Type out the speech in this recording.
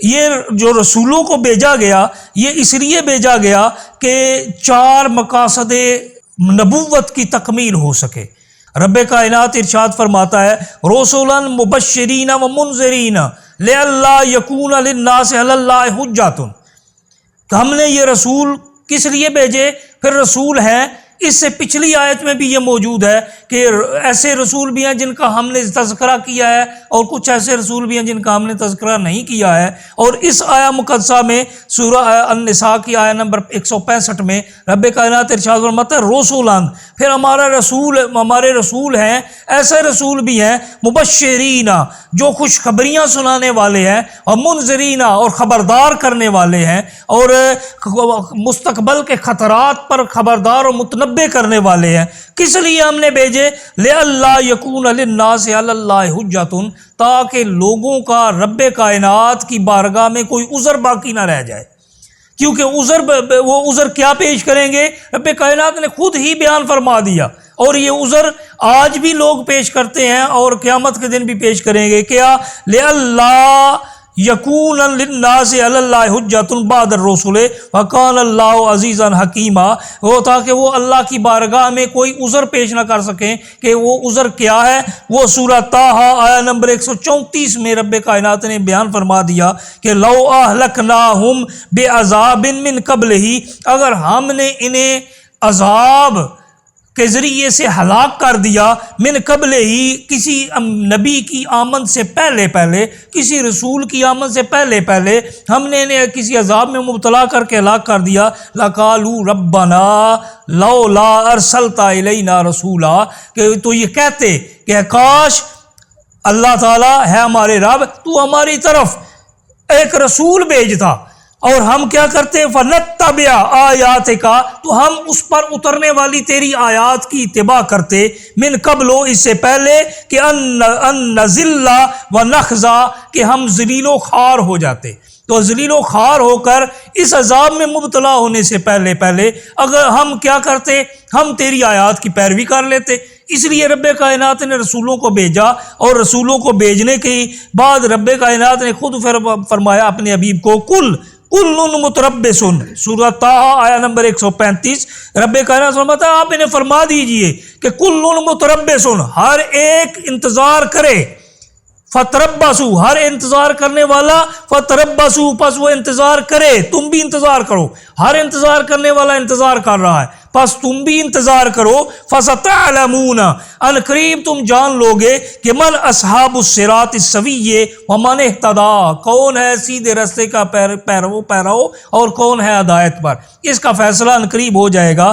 یہ جو رسولوں کو بھیجا گیا یہ اس لیے بھیجا گیا کہ 4 مقاصد نبوت کی تکمیل ہو سکے۔ رب کائنات ارشاد فرماتا ہے رسولا مبشرین و منذرین لئلا یکون للناس علی اللہ حجۃ، کہ ہم نے یہ رسول کس لیے بھیجے؟ پھر رسول ہیں، اس سے پچھلی آیت میں بھی یہ موجود ہے کہ ایسے رسول بھی ہیں جن کا ہم نے تذکرہ کیا ہے اور کچھ ایسے رسول بھی ہیں جن کا ہم نے تذکرہ نہیں کیا ہے۔ اور اس آیہ مقدسہ میں سورہ النساء کی آیہ نمبر 165 میں رب کائنات ارشاد فرماتا ہے رسولان، پھر ہمارے رسول ہیں، ایسے رسول بھی ہیں مبشرین جو خوشخبریاں سنانے والے ہیں، اور منذرین اور خبردار کرنے والے ہیں، اور مستقبل کے خطرات پر خبردار اور متنبع کرنے والے ہیں۔ کس لیے ہم نے بھیجے؟ لئلا یکون للناس علی اللہ حجۃ، تاکہ لوگوں کا رب کائنات کی بارگاہ میں کوئی عذر باقی نہ رہ جائے، کیونکہ وہ عذر کیا پیش کریں گے؟ رب کائنات نے خود ہی بیان فرما دیا، اور یہ عذر آج بھی لوگ پیش کرتے ہیں اور قیامت کے دن بھی پیش کریں گے۔ کیا؟ لئلا یکون للناس علی اللہ حجۃ بعد الرسل وکان اللہ عزیزا حکیما، وہ تاکہ وہ اللہ کی بارگاہ میں کوئی عذر پیش نہ کر سکیں۔ کہ وہ عذر کیا ہے؟ وہ سورہ طٰہٰ آیہ نمبر 134 میں رب کائنات نے بیان فرما دیا کہ لو اہلکناہم بعذاب من قبلہ، اگر ہم نے انہیں عذاب کے ذریعے سے ہلاک کر دیا، من قبل ہی کسی نبی کی آمد سے پہلے، کسی رسول کی آمد سے پہلے ہم نے انہیں کسی عذاب میں مبتلا کر کے ہلاک کر دیا، لَقَالُوا رَبَّنَا لَوْلَا أَرْسَلْتَ إِلَيْنَا رَسُولًا، کہ تو یہ کہتے کہ کاش اللہ تعالیٰ ہے ہمارے رب تو ہماری طرف ایک رسول بھیجتا، اور ہم کیا کرتے؟ فَنَتَّبِعَ آیَاتِكَ، تو ہم اس پر اترنے والی تیری آیات کی اتباع کرتے، من قبل، اس سے پہلے کہ ان نذل ونخزا، کہ ہم ذلیل و خوار ہو جاتے۔ تو ذلیل و خوار ہو کر اس عذاب میں مبتلا ہونے سے پہلے اگر ہم کیا کرتے؟ ہم تیری آیات کی پیروی کر لیتے۔ اس لیے رب کائنات نے رسولوں کو بھیجا، اور رسولوں کو بھیجنے کے بعد رب کائنات نے خود فرمایا اپنے حبیب کو کل متربص، سورہ طٰہٰ آیہ نمبر 135 رب کائنات فرماتا ہے آپ انہیں فرما دیجئے کہ کل متربص، ہر ایک انتظار کرے، فتربصوا، ہر انتظار کرنے والا، فتربصوا، پس وہ انتظار کرے، تم بھی انتظار کرو، ہر انتظار کرنے والا انتظار کر رہا ہے، پس تم بھی انتظار کرو، فَسَتَعْلَمُونَ، ان قریب تم جان لوگے کہ من اصحاب الصراط السوی ومن اہتدی، کون ہے سیدھے راستے کا پیرو اور کون ہے ہدایت پر۔ اس کا فیصلہ ان قریب ہو جائے گا۔